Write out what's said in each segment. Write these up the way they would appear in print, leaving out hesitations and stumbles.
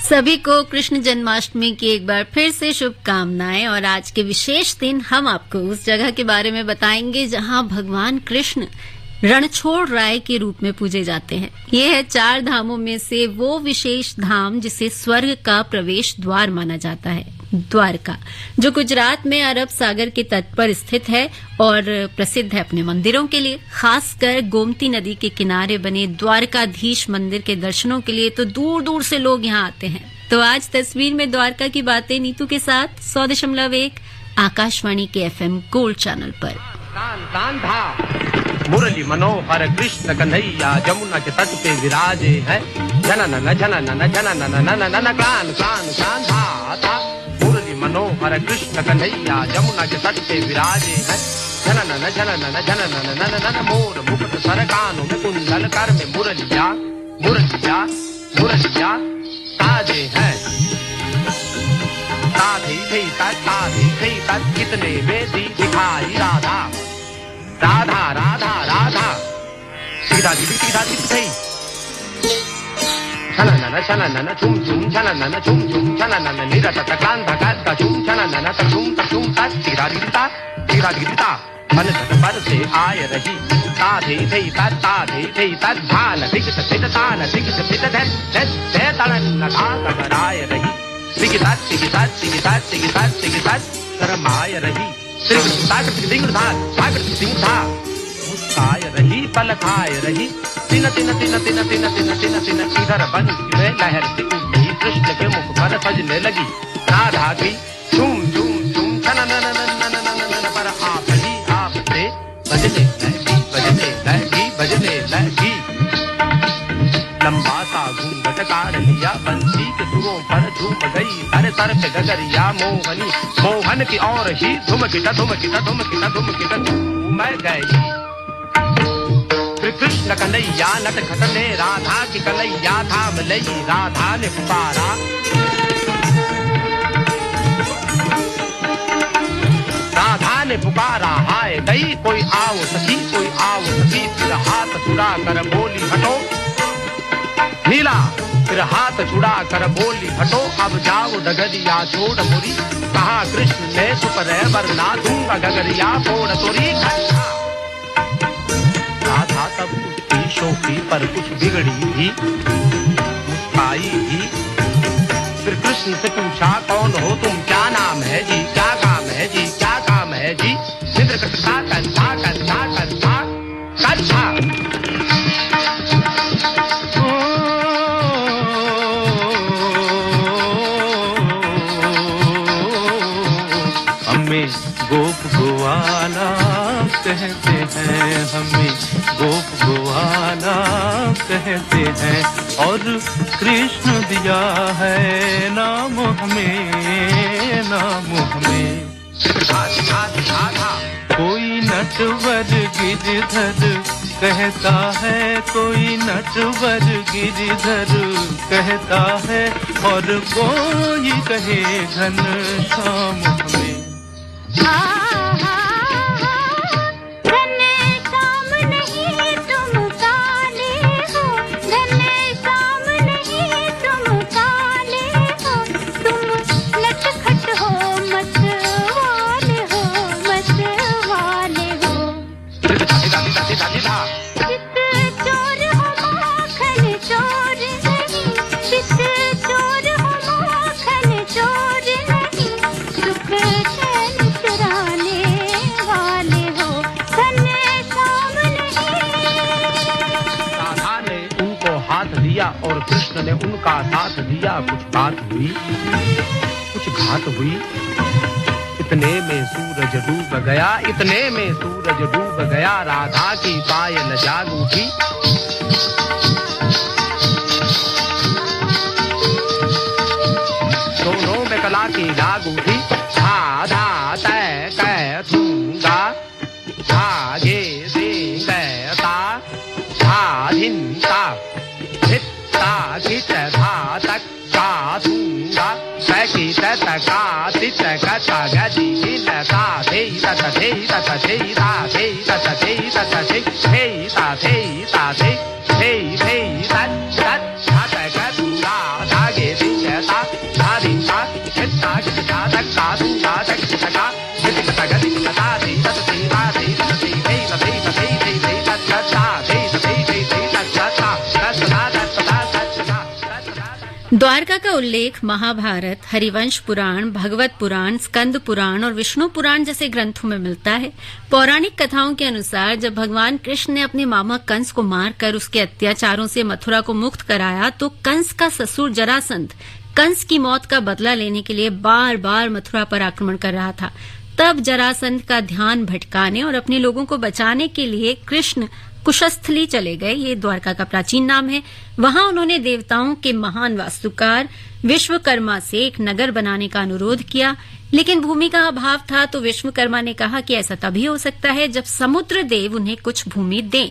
सभी को कृष्ण जन्माष्टमी की एक बार फिर से शुभकामनाएं। और आज के विशेष दिन हम आपको उस जगह के बारे में बताएंगे जहां भगवान कृष्ण रणछोड़ राय के रूप में पूजे जाते हैं। ये है 4 धामों में से वो विशेष धाम जिसे स्वर्ग का प्रवेश द्वार माना जाता है, द्वारका, जो गुजरात में अरब सागर के तट पर स्थित है और प्रसिद्ध है अपने मंदिरों के लिए। खासकर गोमती नदी के किनारे बने द्वारकाधीश मंदिर के दर्शनों के लिए तो दूर दूर से लोग यहाँ आते हैं। तो आज तस्वीर में द्वारका की बातें नीतू के साथ 100.1 आकाशवाणी के FM गोल्ड चैनल पर। मुरली मनोहर कृष्ण कन्हैया जमुना के तट पे विराजे है। जनन जनन जनन कान कान कान था। मुरली मनोहर कृष्ण कन्हैया जमुना के तट पे विराजे है। जनन जनन जनन मोर मुकुट सर कानों में कुंडल कर में मुरलिया मुरलिया मुरलिया ताजे है। ताधी थी तक कितने बेदी दिखाई राधा राधा राधा राधा सीधा थी छननन छुम छुम छननन छुम छुम छननन निरत क्लांत का छुम छननन तछुम तक सीधा दिखता मन पर से आय रही ताधे थे तत भाल दिखत फित तान दिखत फित धे तलन था कराय रही सिगितात करमाय रही मुस्काय रही पलकाय रही तिन इधर बन में लहर सी उठी कृष्ण के मुख पर सजने लगी राधा की झूम झूम झूम छन पर आप से बजने लगी लंबा सा घूंघट काढ़ लिया बंसी के सुरों पर झूम गई अरे सर पे गगरिया मोहन की और ही धुमकिटा मैं गई। फिर कृष्ण कन्हैया नट खटने राधा की कन्हैया थाम लई राधा ने पुकारा हाय गई कोई आओ सखी फिर हाथ छुड़ा कर बोली हटो नीला फिर हाथ छुड़ा कर बोली हटो अब जाओ डगरिया छोड़ मुरी कहा कृष्ण ने सुपर वरना दूंगा गगरिया फोड़ तोरी राधा तब उसकी शोकी पर कुछ बिगड़ी भी मुस्काई भी। फिर कृष्ण से पूछा कौन हो तुम, क्या नाम है जी, क्या काम है जी, क्या काम है जी। इंद्र कथा हमें गोप गोवाला कहते हैं, हमें गोप गोवाला कहते हैं और कृष्ण दिया है नाम हमें, नाम हमें। कोई नटवर गिरधर कहता है, कोई नटवर गिरधर कहता है और कोई कहे घनश्याम हमें। और कृष्ण ने उनका साथ दिया। कुछ बात हुई, कुछ घात हुई, इतने में सूरज डूब गया, इतने में सूरज डूब गया। राधा की पायल जाग उठी, दोनों में कला की दाग उठी। धा धा तय कै दूंगा, धागे देंगे ता, धा धिंता गीत धा तक का दूंगा, सकी तक का तित कथा गदी लता थे तत थे तत थे ता थे तत थे तत थे थे ता थे ता थे थे थे तत तत तत का दूंगा, धागे दिया द्वारका का उल्लेख महाभारत, हरिवंश पुराण, भगवत पुराण, स्कंद पुराण और विष्णु पुराण जैसे ग्रंथों में मिलता है। पौराणिक कथाओं के अनुसार जब भगवान कृष्ण ने अपने मामा कंस को मारकर उसके अत्याचारों से मथुरा को मुक्त कराया तो कंस का ससुर जरासंध कंस की मौत का बदला लेने के लिए बार बार मथुरा पर आक्रमण कर रहा था। तब जरासंध का ध्यान भटकाने और अपने लोगों को बचाने के लिए कृष्ण कुशस्थली चले गए। ये द्वारका का प्राचीन नाम है। वहां उन्होंने देवताओं के महान वास्तुकार विश्वकर्मा से एक नगर बनाने का अनुरोध किया, लेकिन भूमि का अभाव था। तो विश्वकर्मा ने कहा कि ऐसा तभी हो सकता है जब समुद्र देव उन्हें कुछ भूमि दें।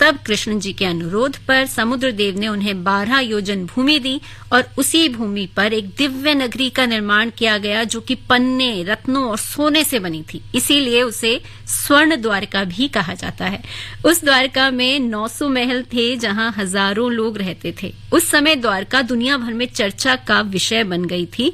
तब कृष्ण जी के अनुरोध पर समुद्र देव ने उन्हें 12 योजन भूमि दी और उसी भूमि पर एक दिव्य नगरी का निर्माण किया गया जो कि पन्ने, रत्नों और सोने से बनी थी। इसीलिए उसे स्वर्ण द्वारका भी कहा जाता है। उस द्वारका में 900 महल थे जहां हजारों लोग रहते थे। उस समय द्वारका दुनिया भर में चर्चा का विषय बन गई थी,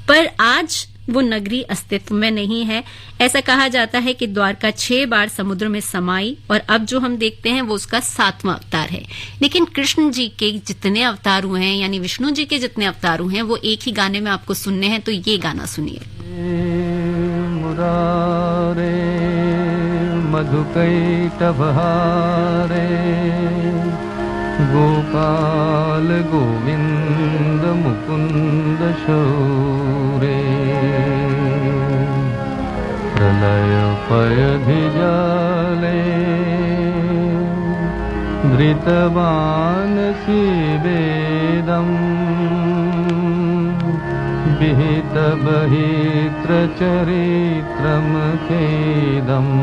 पर आज वो नगरी अस्तित्व में नहीं है। ऐसा कहा जाता है कि द्वारका 6 बार समुद्र में समाई और अब जो हम देखते हैं वो उसका 7वां अवतार है। लेकिन कृष्ण जी के जितने अवतार हुए हैं, यानी विष्णु जी के जितने अवतार हुए हैं, वो एक ही गाने में आपको सुनने हैं। तो ये गाना सुनिए। मुरारे मधुकैटभहारे गोपाल गोविंद मुकुंद शौरे प्रलय पयधिजाले धृतवानसि वेदम् विहित बहित्र चरित्रम खेदम्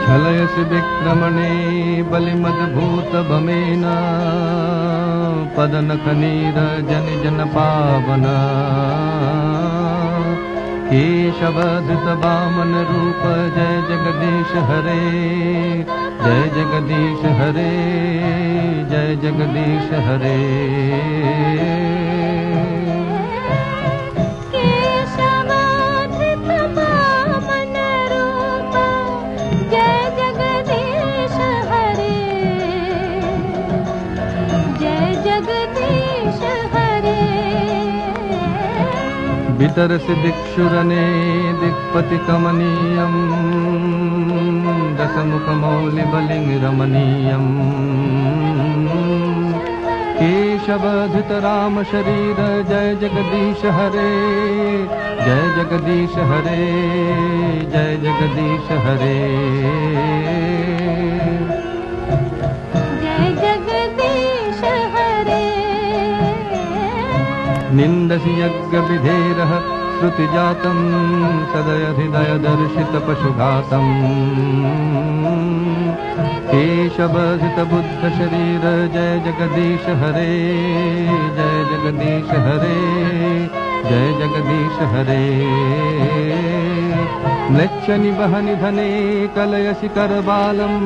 छलयसि विक्रमणे बलिमद्भूत भमेन पदनखनीरजन जन पावन केशवधृत वामन रूप जय जगदीश हरे जय जगदीश हरे जय जगदीश हरे वितरसि दिक्षुरने दिक्पति कमनीयम् दशमुखमौलि बलिं रमणीयम् केशवधृत राम शरीर जय जगदीश हरे जय जगदीश हरे जय जगदीश हरे जय जगदीश हरे निन्दसि यज्ञ विधेरः श्रुतिजातं सदय हृदय दर्शित पशुघातम् केशवधृत बुद्ध शरीर जय जगदीश हरे जय जगदीश हरे जय जगदीश हरे म्लेच्छ निबहनि धने कलयसि करबालम्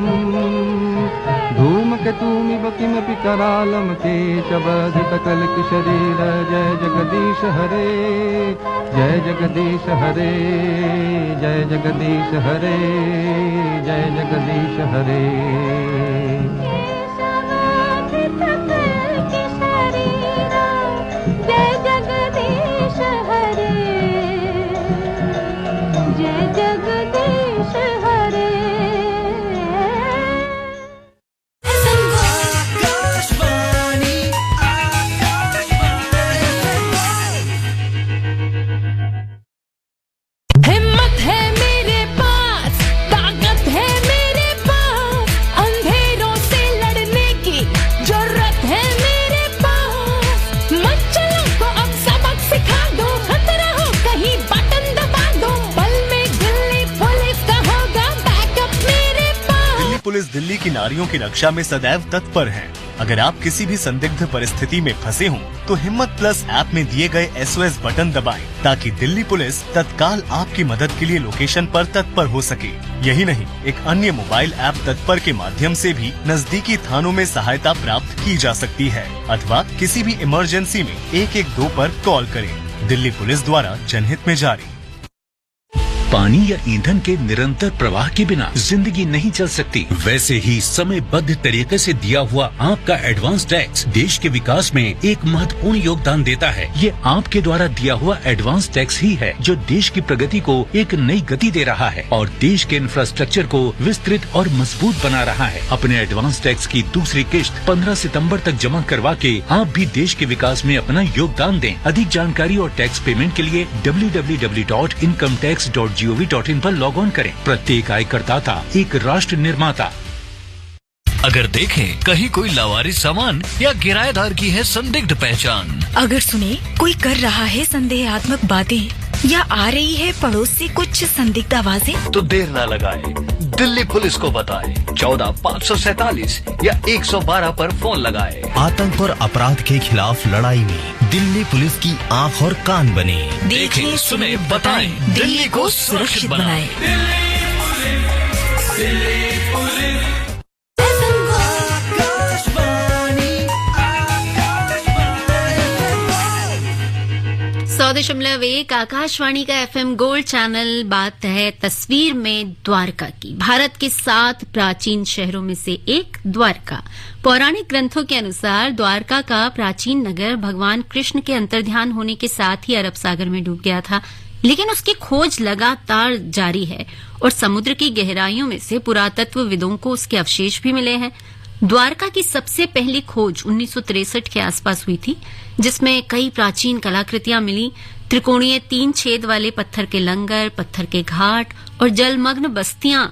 धूमकेतुमिव किमपि करालम् केशवधृत कल्कि शरीर जय जगदीश हरे जय जगदीश हरे जय जगदीश हरे जय जगदीश हरे पुलिस दिल्ली की नारियों की रक्षा में सदैव तत्पर हैं। अगर आप किसी भी संदिग्ध परिस्थिति में फंसे हों, तो हिम्मत प्लस ऐप में दिए गए SOS बटन दबाएं, ताकि दिल्ली पुलिस तत्काल आपकी मदद के लिए लोकेशन पर तत्पर हो सके। यही नहीं, एक अन्य मोबाइल ऐप तत्पर के माध्यम से भी नजदीकी थानों में सहायता प्राप्त की जा सकती है, अथवा किसी भी इमरजेंसी में 112 पर कॉल करें। दिल्ली पुलिस द्वारा जनहित में जारी। पानी या ईंधन के निरंतर प्रवाह के बिना जिंदगी नहीं चल सकती। वैसे ही समयबद्ध तरीके से दिया हुआ आपका एडवांस टैक्स देश के विकास में एक महत्वपूर्ण योगदान देता है। ये आपके द्वारा दिया हुआ एडवांस टैक्स ही है जो देश की प्रगति को एक नई गति दे रहा है और देश के इंफ्रास्ट्रक्चर को विस्तृत और मजबूत बना रहा है। अपने एडवांस टैक्स की दूसरी किश्त 15 सितंबर तक जमा करवा के आप भी देश के विकास में अपना योगदान दें। अधिक जानकारी और टैक्स पेमेंट के लिए www.incometax.gov.in पर लॉग ऑन करें। प्रत्येक आयकरदाता एक राष्ट्र निर्माता। अगर देखें कहीं कोई लावारिस सामान या किराएदार की है संदिग्ध पहचान, अगर सुने कोई कर रहा है संदेहात्मक बातें या आ रही है पड़ोस से कुछ संदिग्ध आवाजें, तो देर न लगाए, दिल्ली पुलिस को बताएं। 14 547 या 112 पर फोन लगाए। आतंक और अपराध के खिलाफ लड़ाई में दिल्ली पुलिस की आंख और कान बने। देखें, सुने, बताएं, दिल्ली को सुरक्षित बनाएं। दिल्ली पुलिस। 100.1 आकाशवाणी का FM गोल्ड चैनल। बात है तस्वीर में द्वारका की। भारत के 7 प्राचीन शहरों में से एक द्वारका। पौराणिक ग्रंथों के अनुसार द्वारका का प्राचीन नगर भगवान कृष्ण के अंतर्ध्यान होने के साथ ही अरब सागर में डूब गया था, लेकिन उसकी खोज लगातार जारी है और समुद्र की गहराइयों में से पुरातत्वविदों को उसके अवशेष भी मिले हैं। द्वारका की सबसे पहली खोज 1963 के आसपास हुई थी, जिसमें कई प्राचीन कलाकृतियां मिली। त्रिकोणीय 3 छेद वाले पत्थर के लंगर, पत्थर के घाट और जलमग्न बस्तियां,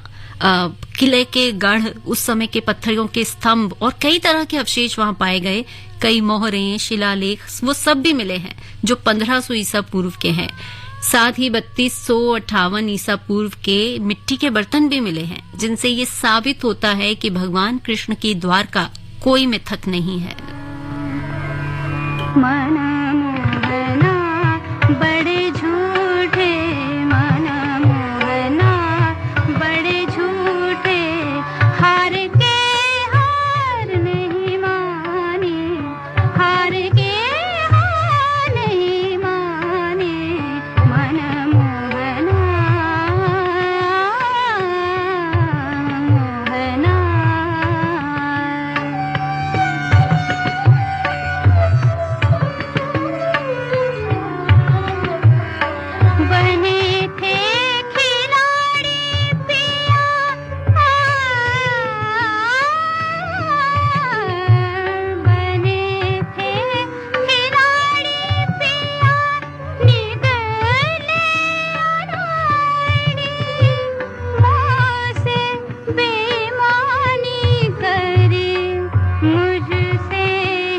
किले के गढ़, उस समय के पत्थरों के स्तंभ और कई तरह के अवशेष वहां पाए गए। कई मोहरें, शिलालेख, वो सब भी मिले हैं जो 1500 ईसा पूर्व के हैं। साथ ही 3258 ईसा पूर्व के मिट्टी के बर्तन भी मिले हैं, जिनसे ये साबित होता है कि भगवान कृष्ण की द्वारका कोई मिथक नहीं है। बड़े झूठे मना मोहना, बड़े झूठे, हार के हार नहीं माने, हार के हार नहीं माने, मन मोहना मोहना। बने थे खिलाड़ी पिया, बने थे खिलाड़ी पिया, निगले अनाड़ी, मुझसे बेईमानी करे, मुझसे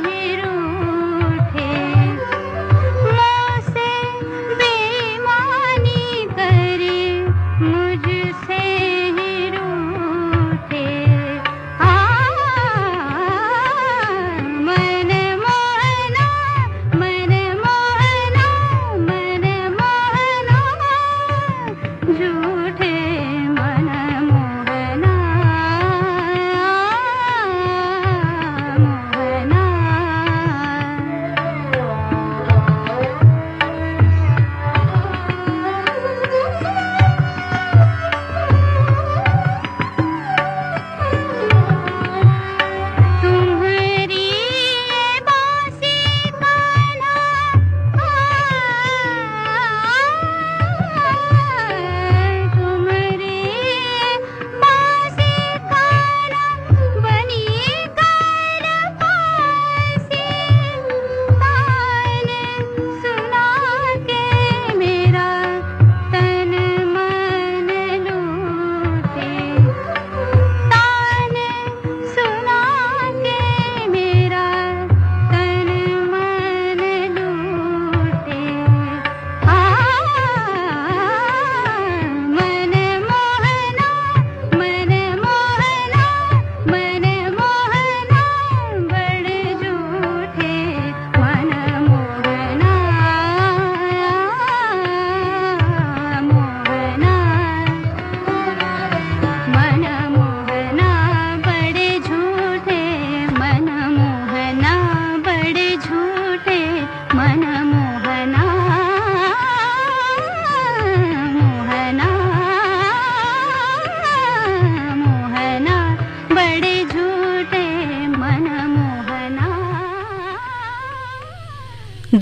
ही रूठे, मुझसे बेईमानी करे, मुझसे ही रूठे। मन मोहना, मन मोहना, मन मोहना, झूठे मन मोहना मोहना। तुम्हारी बासी कान्हा, तुम्हारी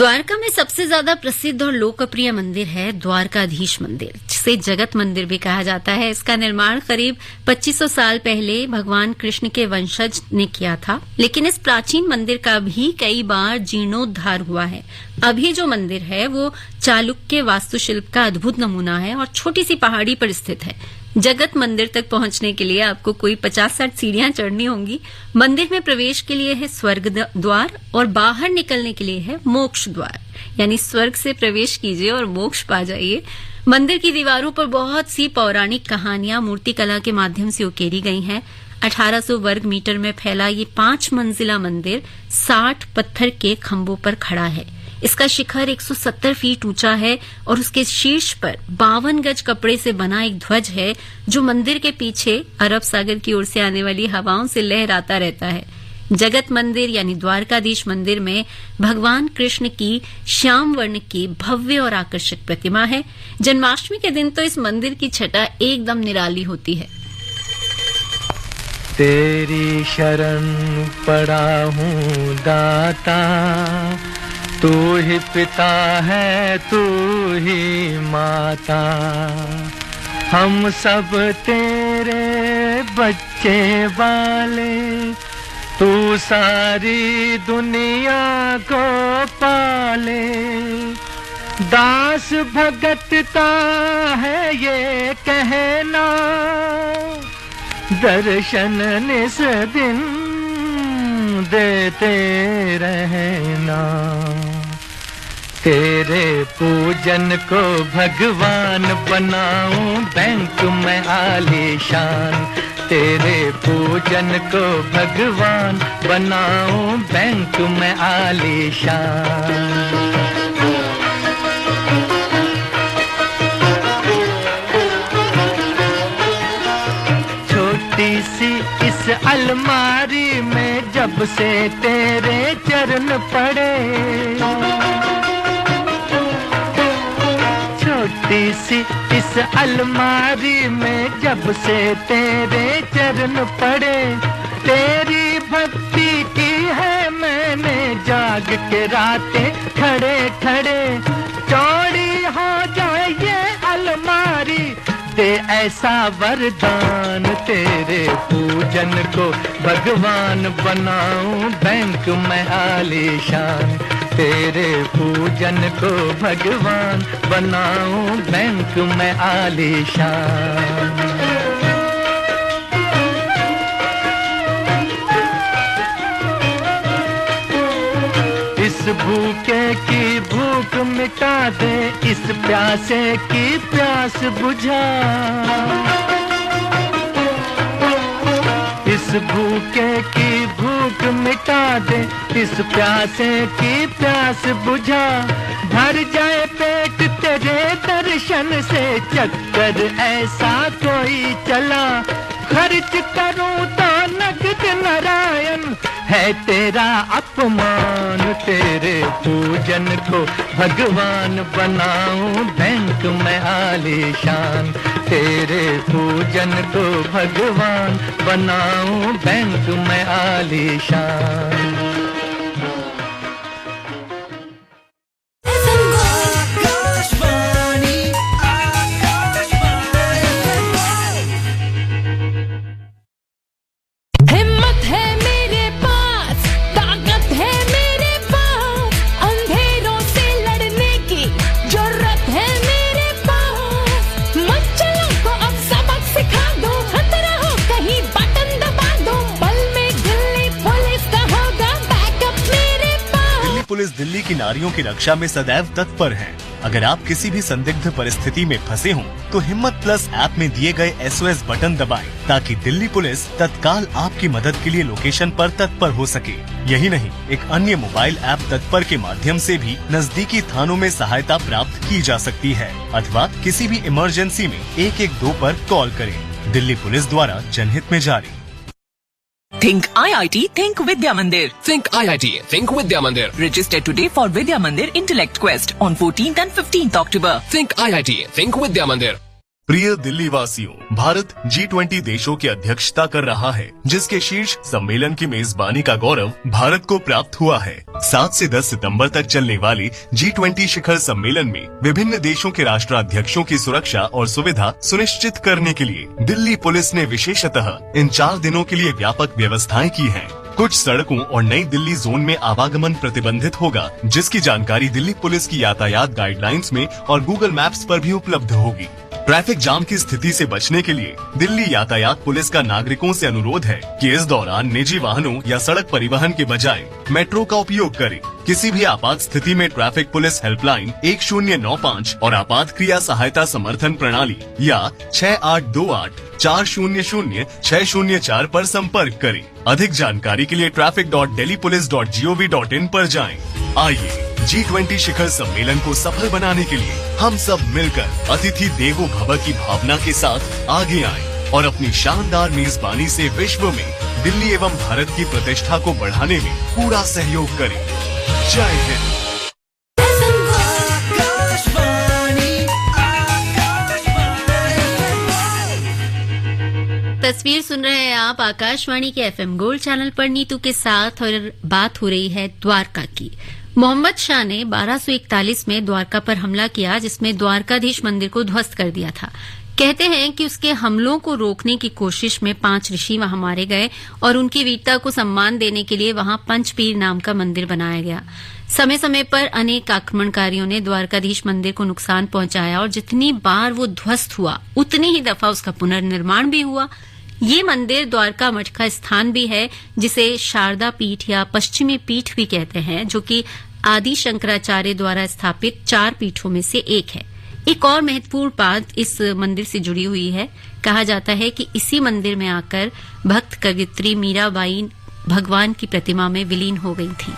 द्वारका में सबसे ज्यादा प्रसिद्ध और लोकप्रिय मंदिर है द्वारकाधीश मंदिर, जिसे जगत मंदिर भी कहा जाता है। इसका निर्माण करीब 2500 साल पहले भगवान कृष्ण के वंशज ने किया था, लेकिन इस प्राचीन मंदिर का भी कई बार जीर्णोद्धार हुआ है। अभी जो मंदिर है वो चालुक्य वास्तुशिल्प का अद्भुत नमूना है और छोटी सी पहाड़ी पर स्थित है। जगत मंदिर तक पहुंचने के लिए आपको कोई 50-60 सीढ़ियां चढ़नी होंगी। मंदिर में प्रवेश के लिए है स्वर्ग द्वार और बाहर निकलने के लिए है मोक्ष द्वार, यानी स्वर्ग से प्रवेश कीजिए और मोक्ष पा जाइए। मंदिर की दीवारों पर बहुत सी पौराणिक कहानियां मूर्तिकला के माध्यम से उकेरी गई हैं। 1800 वर्ग मीटर में फैला ये 5 मंजिला मंदिर 60 पत्थर के खंभों पर खड़ा है। इसका शिखर 170 फीट ऊंचा है और उसके शीर्ष पर 52 गज कपड़े से बना एक ध्वज है, जो मंदिर के पीछे अरब सागर की ओर से आने वाली हवाओं से लहराता रहता है। जगत मंदिर यानी द्वारकाधीश मंदिर में भगवान कृष्ण की श्याम वर्ण की भव्य और आकर्षक प्रतिमा है। जन्माष्टमी के दिन तो इस मंदिर की छटा एकदम निराली होती है। तेरी शरण पड़ा हूँ दाता, तू ही पिता है तू ही माता, हम सब तेरे बच्चे वाले, तू सारी दुनिया को पाले। दास भगतता है ये कहना, दर्शन निस दिन देते रहना। तेरे पूजन को भगवान बनाऊं बैंक में आलीशान, तेरे पूजन को भगवान बनाऊं बैंक में आलीशान। छोटी सी इस अलमारी में जब से तेरे चरण पड़े, छोटी सी इस अलमारी में जब से तेरे चरण पड़े, तेरी भक्ति की है मैंने जाग के रातें खड़े खड़े। चौड़ी हो जाए ये अलमारी, दे ऐसा वरदान, तेरे पूजन को भगवान बनाऊं बैंक में आलीशान, तेरे पूजन को भगवान बनाऊं बैंक में आलीशान। इस भूखे की भूख मिटा दे, इस प्यासे की प्यास बुझा, इस भूखे की भूख मिटा दे, इस प्यासे की प्यास बुझा। भर जाए पेट तेरे दर्शन से, चक्कर ऐसा कोई चला, खर्च करूं तो नगद नारायण है तेरा अपमान, तेरे पूजन को भगवान बनाऊं बैंक में आलीशान, तेरे पूजन को भगवान बनाऊं बैंक में आलीशान। पुलिस दिल्ली की नारियों की रक्षा में सदैव तत्पर है। अगर आप किसी भी संदिग्ध परिस्थिति में फंसे हों, तो हिम्मत प्लस ऐप में दिए गए SOS बटन दबाएं, ताकि दिल्ली पुलिस तत्काल आपकी मदद के लिए लोकेशन पर तत्पर हो सके। यही नहीं, एक अन्य मोबाइल ऐप तत्पर के माध्यम से भी नजदीकी थानों में सहायता प्राप्त की जा सकती है, अथवा किसी भी इमरजेंसी में 112 पर कॉल करें। दिल्ली पुलिस द्वारा जनहित में जारी। Think IIT, think Vidya Mandir. Think IIT, think Vidya Mandir. Register today for Vidya Mandir Intellect Quest on 14th and 15th October. Think IIT, think Vidya Mandir. प्रिय दिल्ली वासियों, भारत G20 देशों की अध्यक्षता कर रहा है, जिसके शीर्ष सम्मेलन की मेजबानी का गौरव भारत को प्राप्त हुआ है। 7 से 10 सितंबर तक चलने वाले G20 शिखर सम्मेलन में विभिन्न देशों के राष्ट्राध्यक्षों की सुरक्षा और सुविधा सुनिश्चित करने के लिए दिल्ली पुलिस ने विशेषतः इन 4 दिनों के लिए व्यापक व्यवस्थाएं की हैं। कुछ सड़कों और नई दिल्ली जोन में आवागमन प्रतिबंधित होगा, जिसकी जानकारी दिल्ली पुलिस की यातायात गाइडलाइंस में और गूगल मैप्स पर भी उपलब्ध होगी। ट्रैफिक जाम की स्थिति से बचने के लिए दिल्ली यातायात पुलिस का नागरिकों से अनुरोध है कि इस दौरान निजी वाहनों या सड़क परिवहन के बजाय मेट्रो का उपयोग करें। किसी भी आपात स्थिति में ट्रैफिक पुलिस हेल्पलाइन 1095 और आपात क्रिया सहायता समर्थन प्रणाली या 6828 400 604 पर संपर्क करें। अधिक जानकारी के लिए traffic.delhipolice.gov.in पर जाएं। आइए G20 शिखर सम्मेलन को सफल बनाने के लिए हम सब मिलकर अतिथि देवो भव की भावना के साथ आगे आएं और अपनी शानदार मेजबानी से विश्व में दिल्ली एवं भारत की प्रतिष्ठा को बढ़ाने में पूरा सहयोग करें। जय हिंद। तस्वीर सुन रहे हैं आप आकाशवाणी के FM गोल्ड चैनल पर नीतू के साथ, और बात हो रही है द्वारका की। मोहम्मद शाह ने 1241 में द्वारका पर हमला किया, जिसमें द्वारकाधीश मंदिर को ध्वस्त कर दिया था। कहते हैं कि उसके हमलों को रोकने की कोशिश में 5 ऋषि वहां मारे गए और उनकी वीरता को सम्मान देने के लिए वहां पंचपीर नाम का मंदिर बनाया गया। समय समय पर अनेक आक्रमणकारियों ने द्वारकाधीश मंदिर को नुकसान पहुंचाया और जितनी बार वो ध्वस्त हुआ उतनी ही दफा उसका पुनर्निर्माण भी हुआ। ये मंदिर द्वारका मठ का स्थान भी है, जिसे शारदा पीठ या पश्चिमी पीठ भी कहते हैं, जो कि आदि शंकराचार्य द्वारा स्थापित 4 पीठों में से एक है। एक और महत्वपूर्ण बात इस मंदिर से जुड़ी हुई है। कहा जाता है कि इसी मंदिर में आकर भक्त कवियत्री मीराबाई भगवान की प्रतिमा में विलीन हो गई थी।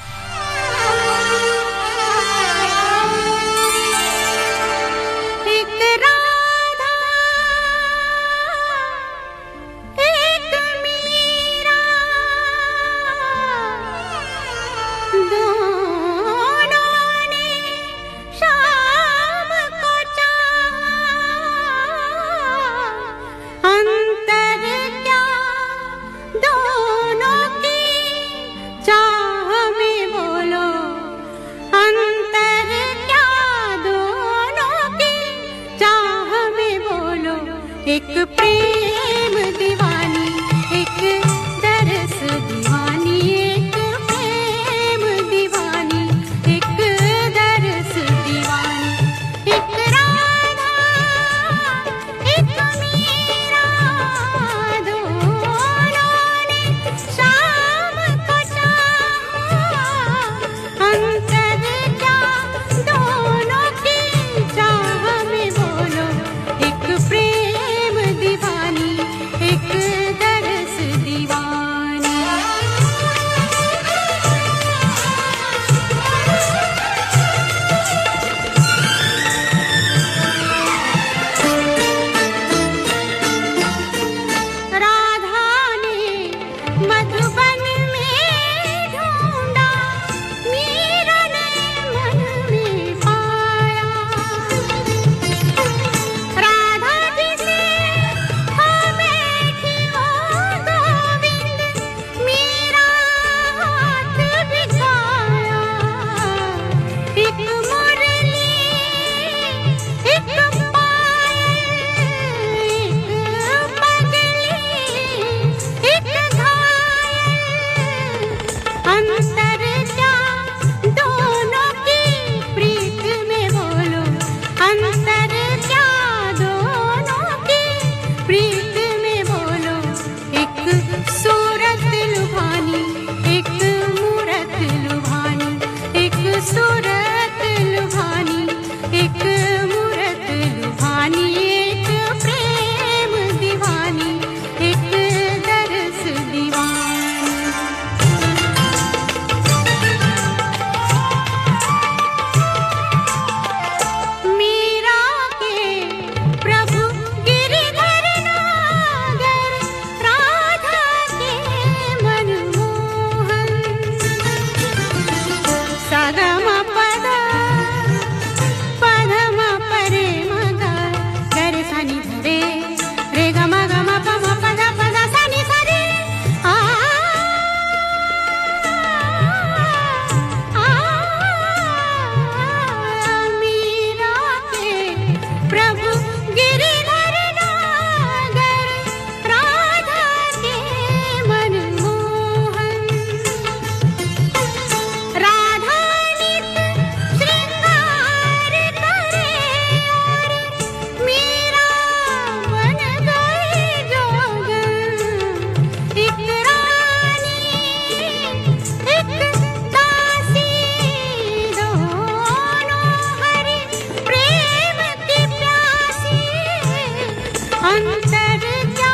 अंतर क्या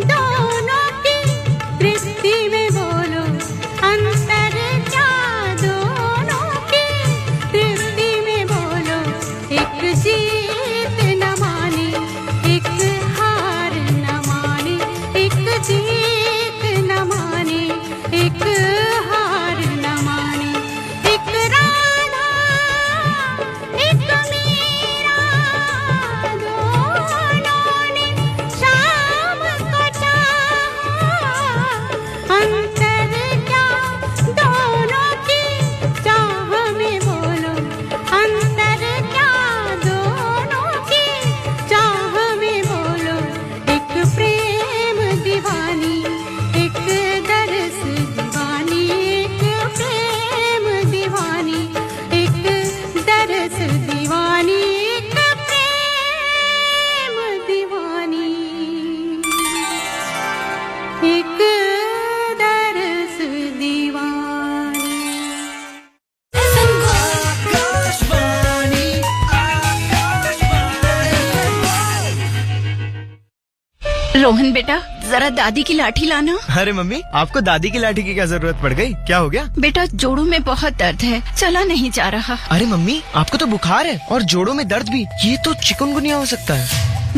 दोनों की दृष्टि में बोलो, अंतर क्या दोनों की दृष्टि में बोलो। एक जीत न माने, एक हार न माने, एक जीत न माने, एक हार न माने। एक राधा एक मीरा, दोनों ने शाम को चाहा। अंतर क्या दोनों की चाह में बोलो, अंतर क्या दोनों की चाह में बोलो। एक प्रेम दीवानी, एक दरस दीवानी, एक प्रेम दीवानी, एक दरस दीवानी, एक प्रेम दीवानी, एक दरस दीवानी। रोहन बेटा, जरा दादी की लाठी लाना। अरे मम्मी, आपको दादी की लाठी की क्या जरूरत पड़ गई? क्या हो गया? बेटा जोड़ों में बहुत दर्द है, चला नहीं जा रहा। अरे मम्मी, आपको तो बुखार है और जोड़ों में दर्द भी, ये तो चिकनगुनिया हो सकता है।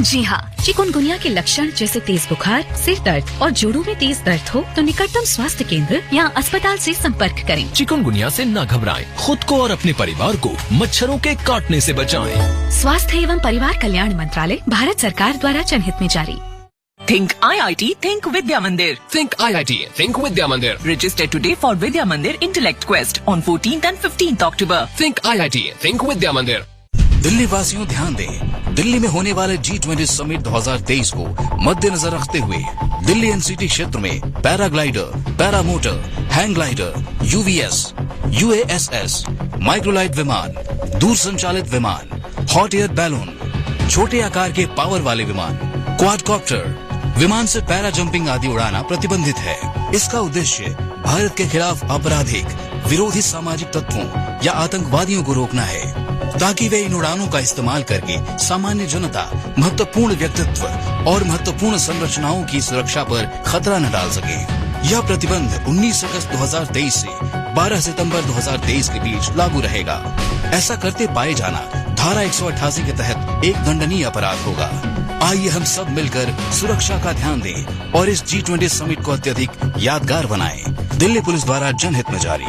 जी हाँ, चिकनगुनिया के लक्षण जैसे तेज बुखार, सिर दर्द और जोड़ों में तेज दर्द हो तो निकटतम स्वास्थ्य केंद्र या अस्पताल से संपर्क करें। चिकनगुनिया से न घबराएं, खुद को और अपने परिवार को मच्छरों के काटने से बचाएं। स्वास्थ्य एवं परिवार कल्याण मंत्रालय, भारत सरकार द्वारा जनहित में जारी। Think IIT, think Vidya Mandir. Think IIT, think Vidya Mandir. Register today for Vidya Mandir Intellect Quest on 14th and 15th October. Think IIT, think Vidya Mandir. Delhi वासियों ध्यान दें, दिल्ली में होने वाले G20 समिट 2023 को मद्देनजर रखते हुए दिल्ली एनसीटी क्षेत्र में paraglider, paramotor, hang glider, UVS, UASS, microlight विमान, दूर संचालित विमान, हॉट एयर बैलून, छोटे आकार के पावर वाले विमान, क्वाडकॉप्टर, विमान से पैरा जंपिंग आदि उड़ाना प्रतिबंधित है। इसका उद्देश्य भारत के खिलाफ आपराधिक, विरोधी सामाजिक तत्वों या आतंकवादियों को रोकना है, ताकि वे इन उड़ानों का इस्तेमाल करके सामान्य जनता, महत्वपूर्ण व्यक्तित्व और महत्वपूर्ण संरचनाओं की सुरक्षा पर खतरा न डाल सके। यह प्रतिबंध 19 अगस्त 2023 से 12 सितंबर 2023 के बीच लागू रहेगा। ऐसा करते पाए जाना धारा 188 के तहत एक दंडनीय अपराध होगा। आइए हम सब मिलकर सुरक्षा का ध्यान दें और इस G20 समिट को अत्यधिक यादगार बनाएं। दिल्ली पुलिस द्वारा जनहित में जारी।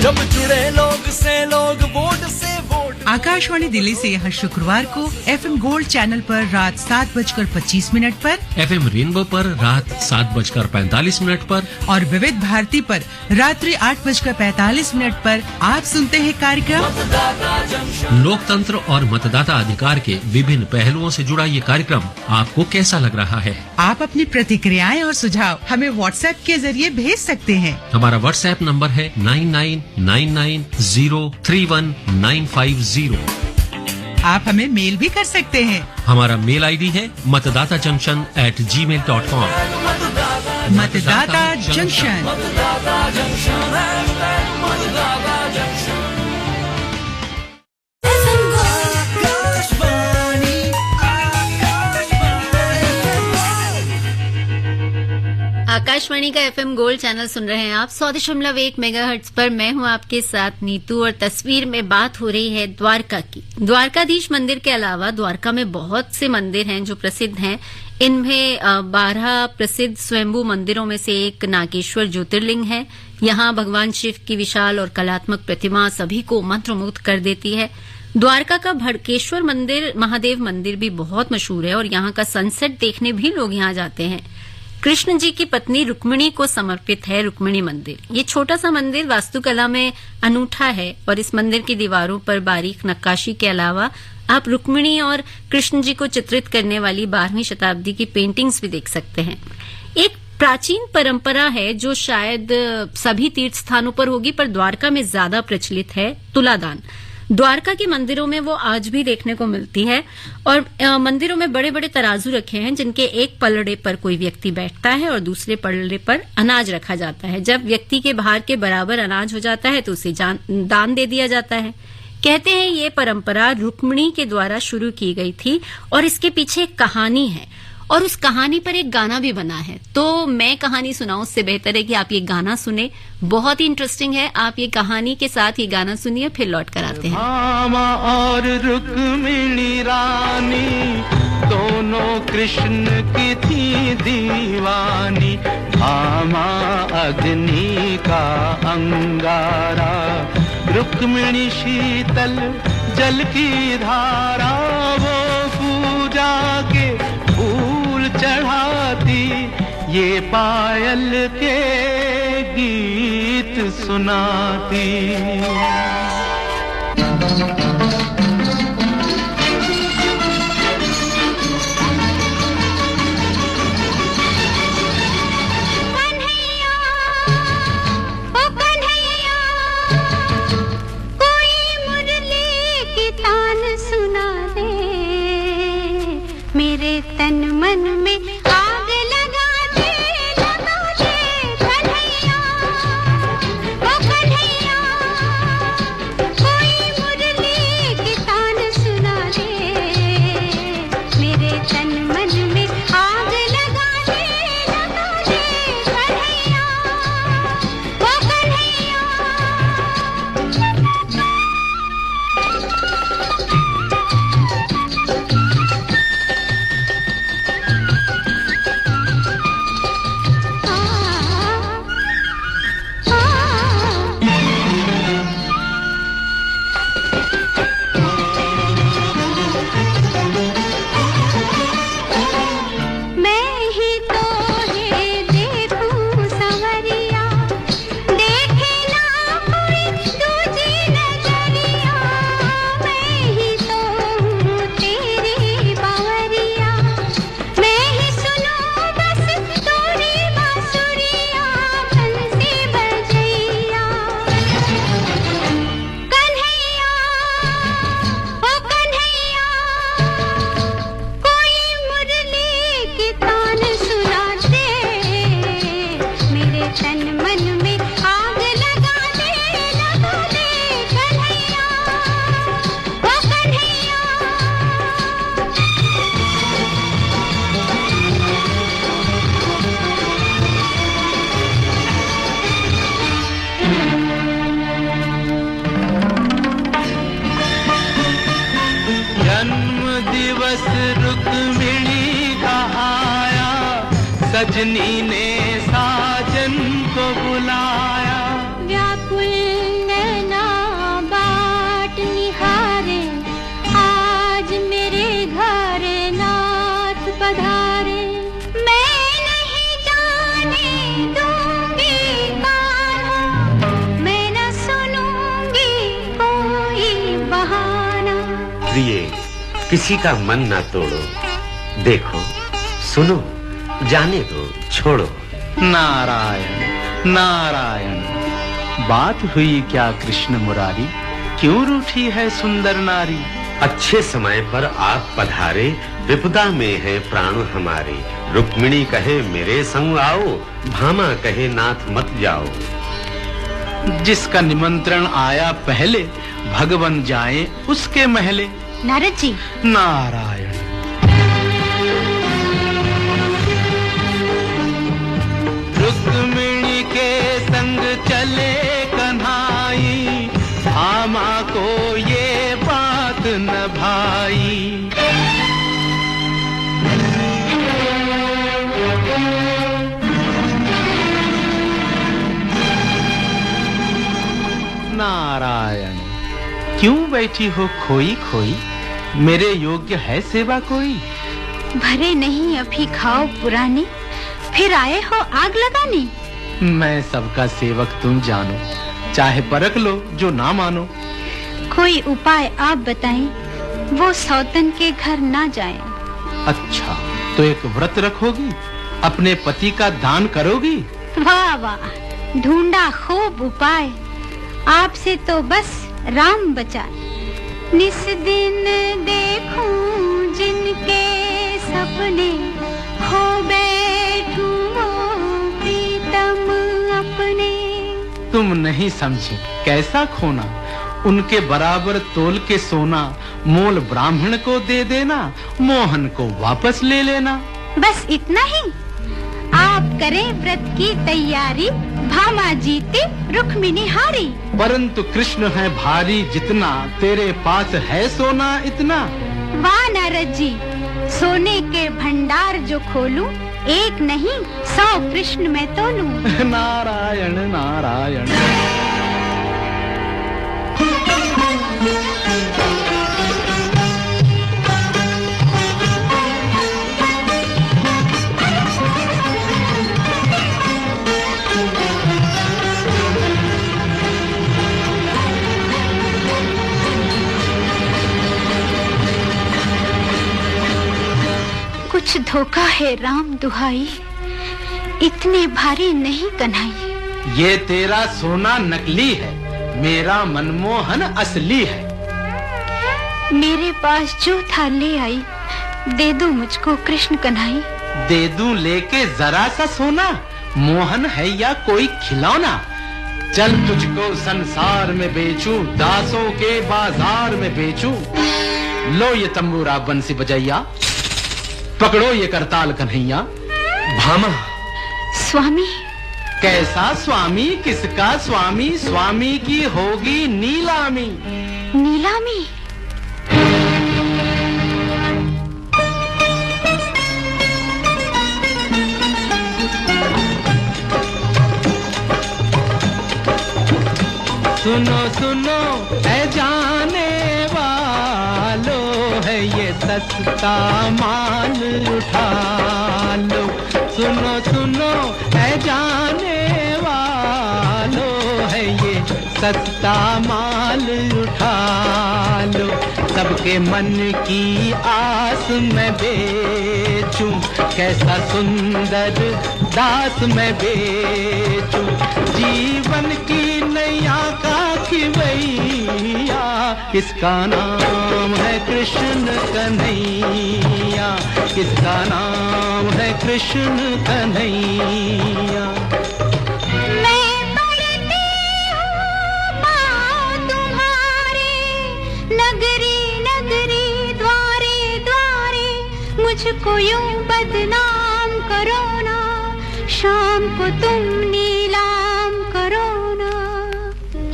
जब जुड़े लोग से लोग वोट से वोट। आकाशवाणी दिल्ली से हर शुक्रवार को FM गोल्ड चैनल पर रात 7:25 पर, FM रेनबो पर रात 7:45 पर और विविध भारती पर रात्रि 8:45 पर आप सुनते हैं कार्यक्रम लोकतंत्र और मतदाता अधिकार के विभिन्न पहलुओं से जुड़ा ये कार्यक्रम आपको कैसा लग रहा है? आप अपनी प्रतिक्रियाएं और सुझाव हमें व्हाट्सएप के जरिए भेज सकते हैं। हमारा व्हाट्सएप नंबर है 9999031950। आप हमें मेल भी कर सकते हैं। हमारा मेल आईडी है मतदाताजंक्शन@gmail.com। मतदाता जंक्शन। आकाशवाणी का FM गोल्ड चैनल सुन रहे हैं आप 100.1 मेगाहर्ट्ज पर। मैं हूं आपके साथ नीतू और तस्वीर में बात हो रही है द्वारका की। द्वारकाधीश मंदिर के अलावा द्वारका में बहुत से मंदिर हैं जो प्रसिद्ध हैं। इनमें 12 प्रसिद्ध स्वयंभू मंदिरों में से एक नागेश्वर ज्योतिर्लिंग है। यहां भगवान शिव की विशाल और कलात्मक प्रतिमा सभी को मंत्रमुग्ध कर देती है। द्वारका का भड़केश्वर मंदिर, महादेव मंदिर भी बहुत मशहूर है और यहां का सनसेट देखने भी लोग यहां जाते हैं। कृष्ण जी की पत्नी रुक्मिणी को समर्पित है रुक्मिणी मंदिर। ये छोटा सा मंदिर वास्तुकला में अनूठा है और इस मंदिर की दीवारों पर बारीक नक्काशी के अलावा आप रुक्मिणी और कृष्ण जी को चित्रित करने वाली 12वीं शताब्दी की पेंटिंग्स भी देख सकते हैं। एक प्राचीन परंपरा है जो शायद सभी तीर्थ स्थानों पर होगी पर द्वारका में ज्यादा प्रचलित है, तुलादान। द्वारका के मंदिरों में वो आज भी देखने को मिलती है और मंदिरों में बड़े बड़े तराजू रखे हैं जिनके एक पलड़े पर कोई व्यक्ति बैठता है और दूसरे पलड़े पर अनाज रखा जाता है। जब व्यक्ति के भार के बराबर अनाज हो जाता है तो उसे दान दे दिया जाता है। कहते हैं ये परंपरा रुक्मिणी के द्वारा शुरू की गई थी और इसके पीछे एक कहानी है और उस कहानी पर एक गाना भी बना है। तो मैं कहानी सुनाऊं उससे बेहतर है कि आप ये गाना सुने, बहुत ही इंटरेस्टिंग है। आप ये कहानी के साथ ये गाना सुनिए, फिर लौट कर आते हैं। भामा और रुक्मिणी रानी दोनों कृष्ण की थी दीवानी। भामा अग्नि का अंगारा, रुक्मिणी शीतल जल की धारा। वो पूजा के फूल चढ़ाती, ये पायल के गीत सुनाती। मेरे तन मन में आग लगा दे कन्हैया, ओ कन्हैया। कोई मुरली की तान सुना दे, मेरे तन मन में आग लगा दे कन्हैया, ओ कन्हैया। सजनी ने साजन को बुलाया। व्याकुल नैना बाट निहारे, आज मेरे घर नाथ पधारे। मैं नहीं जाने दूंगी कान्हा, मैं न सुनूंगी कोई बहाना। प्रिय, किसी का मन ना तोड़ो, देखो सुनो जाने दो छोड़ो। नारायण नारायण, बात हुई क्या कृष्ण मुरारी, क्यों रूठी है सुंदर नारी। अच्छे समय पर आप पधारे, विपदा में है प्राण हमारे। रुक्मिणी कहे मेरे संग आओ, भामा कहे नाथ मत जाओ। जिसका निमंत्रण आया पहले, भगवन जाए उसके महले। नारद जी। नारायण। रुक्मिणी के संग चले कन्हाई, भामा को ये बात न भाई। नारायण, क्यों बैठी हो खोई खोई, मेरे योग्य है सेवा कोई। भरे नहीं अभी खाओ पुरानी, फिर आए हो आग लगाने। मैं सबका सेवक तुम जानो, चाहे परख लो जो ना मानो। कोई उपाय आप बताएं, वो सौतन के घर ना जाएं। अच्छा, तो एक व्रत रखोगी, अपने पति का दान करोगी। वाह वाह, ढूंढा खूब उपाय, आपसे तो बस राम बचाए। निस दिन देखूं जिनके सपने, खो बैठूं प्रीतम अपने। तुम नहीं समझी कैसा खोना, उनके बराबर तोल के सोना मोल ब्राह्मण को दे देना, मोहन को वापस ले लेना। बस इतना ही? आप करें व्रत की तैयारी, भामा जीते रुक्मिणी हारी। परंतु कृष्ण है भारी जितना, तेरे पास है सोना इतना। वाह नारद जी, सोने के भंडार जो खोलूं, एक नहीं 100 कृष्ण मैं तोलूं। नारायण नारायण। कुछ धोखा है राम दुहाई, इतने भारी नहीं कन्हैया। ये तेरा सोना नकली है, मेरा मनमोहन असली है। मेरे पास जो था ले आई, दे दो मुझको कृष्ण कन्हैया। दे दूं लेके जरा सा सोना, मोहन है या कोई खिलौना। चल तुझको संसार में बेचूं, दासों के बाजार में बेचूं। लो ये तंबूरा बंसी बजैया, पकड़ो ये करताल कन्हैया। भामा। स्वामी। कैसा स्वामी, किसका स्वामी? स्वामी की होगी नीलामी। नीलामी? सुनो सुनो ऐ जाने वालो, है ये सस्ता माल उठा लो। सुनो सुनो ऐ जाने वालो, है ये सस्ता माल उठा लो। सबके मन की आस मैं बेचूं, कैसा सुंदर दास मैं बेचूं। जीवन की नैया का खिवैया, किसका नाम है कृष्ण कन्हैया, किसका नाम है कृष्ण कन्हैया। मैं पढ़ती हूँ पाँव तुम्हारे, नगरी नगरी द्वारे द्वारे। मुझको यूं बदनाम करो ना, शाम को तुम नीलाम करो ना।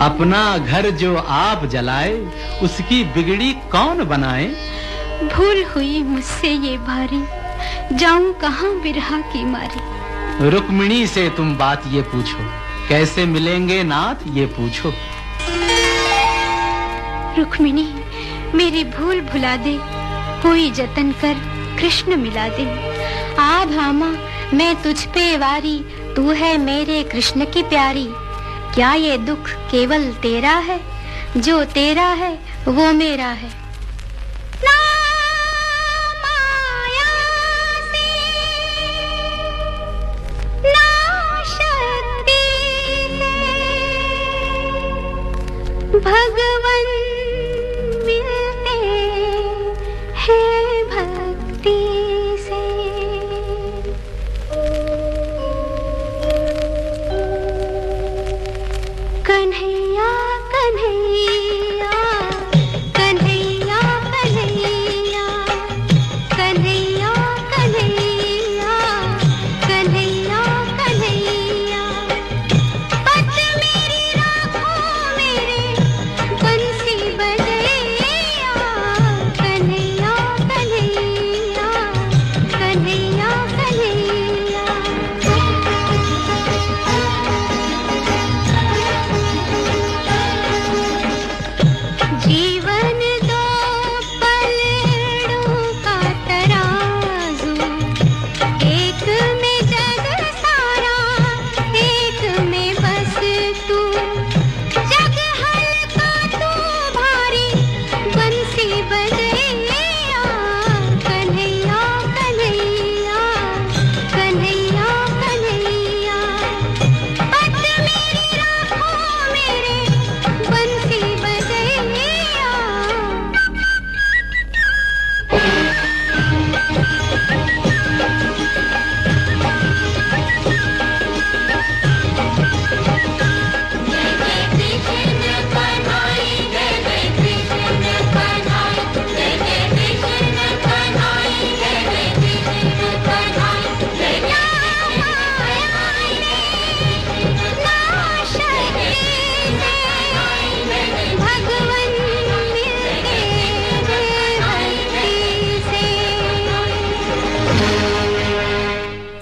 अपना घर जो आप जलाए, उसकी बिगड़ी कौन बनाए। भूल हुई मुझसे ये भारी, जाऊं कहाँ बिरहा की मारी। रुक्मिणी से तुम बात ये पूछो, कैसे मिलेंगे नाथ ये पूछो। रुक्मिणी मेरी भूल भुला दे, कोई जतन कर कृष्ण मिला दे। आ भामा मैं तुझ पे वारी, तू है मेरे कृष्ण की प्यारी। क्या ये दुख केवल तेरा है, जो तेरा है वो मेरा है। ना माया से, ना शक्ति से, भगवन मिलते हैं भक्ति से। कन्हैया कन्हैया कन्हैया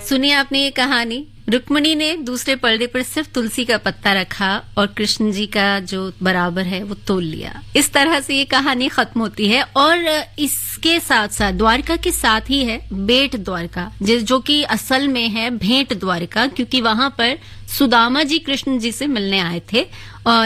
सुनिए आपने ये कहानी, रुक्मिणी ने दूसरे पलड़े पर सिर्फ तुलसी का पत्ता रखा और कृष्ण जी का जो बराबर है वो तोल लिया। इस तरह से ये कहानी खत्म होती है। और इसके साथ साथ द्वारका के साथ ही है बेट द्वारका, जो कि असल में है भेंट द्वारका, क्योंकि वहां पर सुदामा जी कृष्ण जी से मिलने आए थे,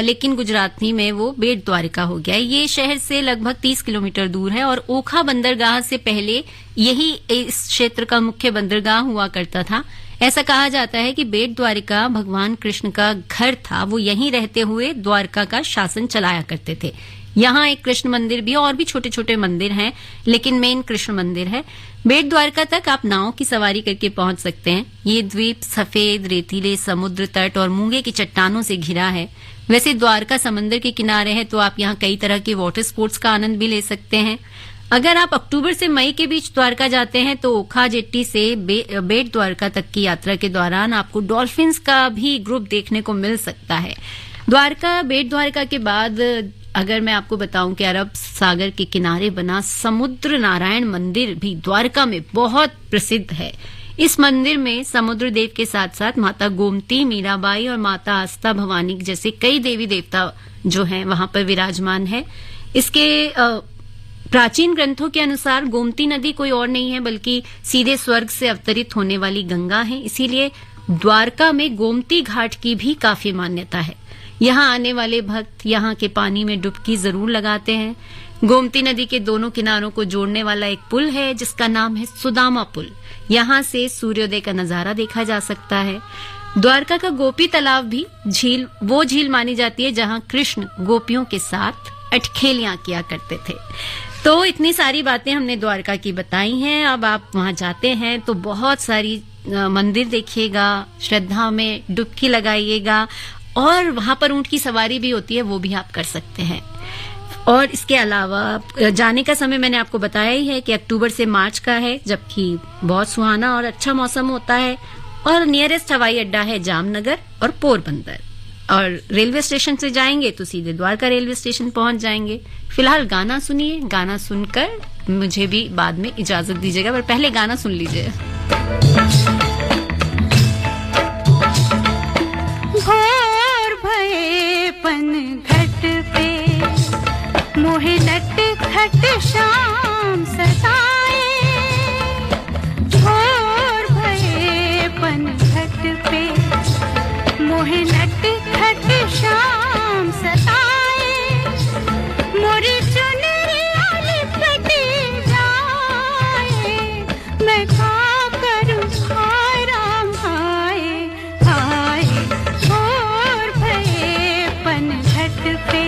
लेकिन गुजराती में वो बेट द्वारका हो गया। ये शहर से लगभग 30 किलोमीटर दूर है और ओखा बंदरगाह से पहले यही इस क्षेत्र का मुख्य बंदरगाह हुआ करता था। ऐसा कहा जाता है कि बेट द्वारिका भगवान कृष्ण का घर था, वो यहीं रहते हुए द्वारका का शासन चलाया करते थे। यहाँ एक कृष्ण मंदिर भी और भी छोटे छोटे मंदिर हैं, लेकिन मेन कृष्ण मंदिर है। बेट द्वारका तक आप नाव की सवारी करके पहुंच सकते हैं। ये द्वीप सफेद रेतीले समुद्र तट और मूंगे की चट्टानों से घिरा है। वैसे द्वारका समंदर के किनारे है, तो आप यहाँ कई तरह के वाटर स्पोर्ट्स का आनंद भी ले सकते हैं। अगर आप अक्टूबर से मई के बीच द्वारका जाते हैं तो ओखा जेट्टी से बेट द्वारका तक की यात्रा के दौरान आपको डॉल्फिन्स का भी ग्रुप देखने को मिल सकता है। द्वारका बेट द्वारका के बाद अगर मैं आपको बताऊं कि अरब सागर के किनारे बना समुद्र नारायण मंदिर भी द्वारका में बहुत प्रसिद्ध है। इस मंदिर में समुद्र देव के साथ साथ माता गोमती, मीराबाई और माता आस्था भवानी जैसे कई देवी देवता जो हैं वहां पर विराजमान है। इसके प्राचीन ग्रंथों के अनुसार गोमती नदी कोई और नहीं है बल्कि सीधे स्वर्ग से अवतरित होने वाली गंगा है। इसीलिए द्वारका में गोमती घाट की भी काफी मान्यता है। यहाँ आने वाले भक्त यहाँ के पानी में डुबकी जरूर लगाते हैं। गोमती नदी के दोनों किनारों को जोड़ने वाला एक पुल है जिसका नाम है सुदामा पुल। यहाँ से सूर्योदय का नजारा देखा जा सकता है। द्वारका का गोपी तालाब भी वो झील मानी जाती है जहाँ कृष्ण गोपियों के साथ अटखेलियां किया करते थे। तो इतनी सारी बातें हमने द्वारका की बताई हैं। अब आप वहां जाते हैं तो बहुत सारी मंदिर देखिएगा, श्रद्धा में डुबकी लगाइएगा और वहां पर ऊंट की सवारी भी होती है, वो भी आप कर सकते हैं। और इसके अलावा जाने का समय मैंने आपको बताया ही है कि अक्टूबर से मार्च का है, जबकि बहुत सुहाना और अच्छा मौसम होता है। और नियरेस्ट हवाई अड्डा है जामनगर और पोरबंदर। और रेलवे स्टेशन से जाएंगे तो सीधे द्वारका रेलवे स्टेशन पहुंच जाएंगे। फिलहाल गाना सुनिए, गाना सुनकर मुझे भी बाद में इजाजत दीजिएगा, पर पहले गाना सुन लीजिए। घोर भये पन घट पे मोहे नट खट शाम सताए। घोर भये पन घट पे मोहे नट खट शाम सताए। मोरी चुनरिया लिपटी जाए, मैं क्या करूं हाय राम हाय हाय। घोर भये पन घट पे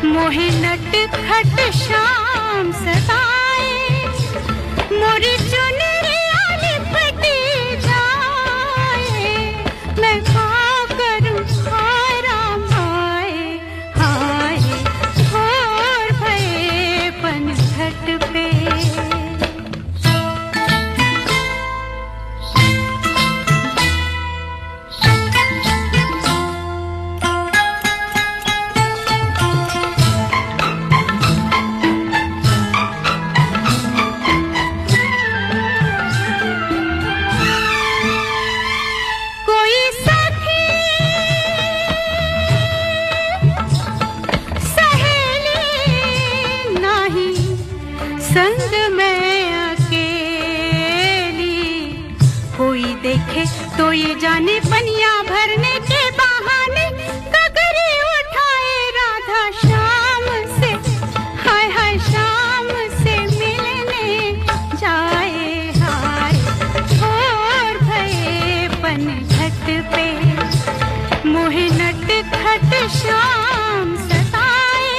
मोहे नट खट शाम सताए। मोरी चुनरिया लिपटी जाए, मैं तो ये जाने पनिया भरने के बहाने कगरी उठाए राधा शाम से हाय हाय शाम से मिलने जाए हाय। और भये पन घट पे मोहे नट खट शाम सताए।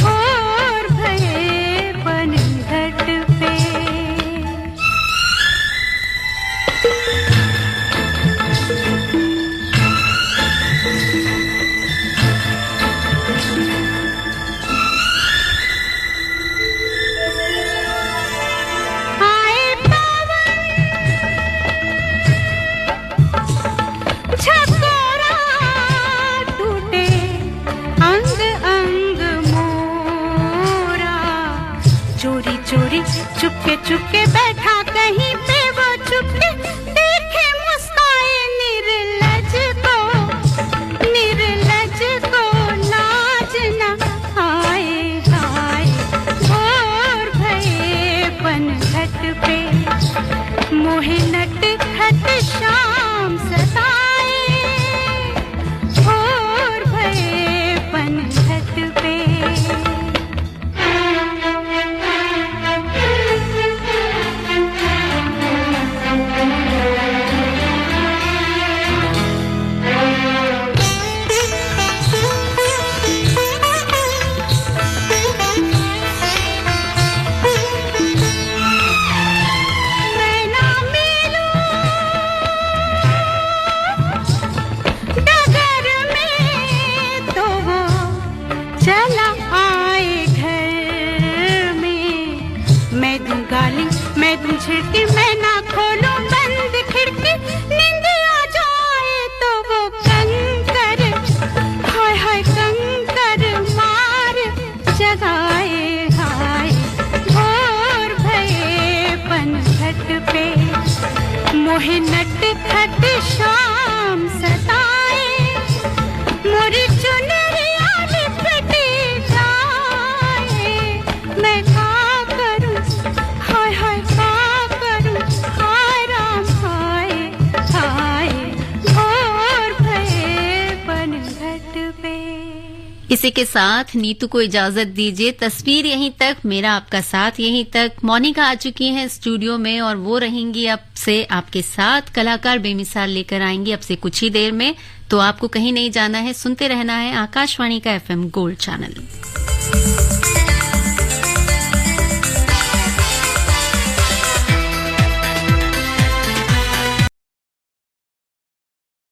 और भये पन घट पे चुपके चुपके बैठा कहीं पे वो मोहे नट खट शाम सताए भोर भये पनघट पे चला आए घर में मैं दूं गाली मैं दूं झिड़की मैं ना खोलूं बंद खिड़की नींद आ जाए तो वो कंकर हाय हाय कंकर मार जगाए हाय भोर भये पनघट पे मोहे नट खट शाम सताए मोर चुनरिया लिपटी जाए मैं क्या करूं हाय हाय क्या करूं हाय राम हाय हाय भोर भये पनघट पे। इसी के साथ नीतू को इजाजत दीजिए। तस्वीर यहीं तक, मेरा आपका साथ यहीं तक। मोनिका आ चुकी हैं स्टूडियो में और वो रहेंगी अब से आपके साथ। कलाकार बेमिसाल लेकर आएंगी अब से कुछ ही देर में। तो आपको कहीं नहीं जाना है, सुनते रहना है आकाशवाणी का FM गोल्ड चैनल।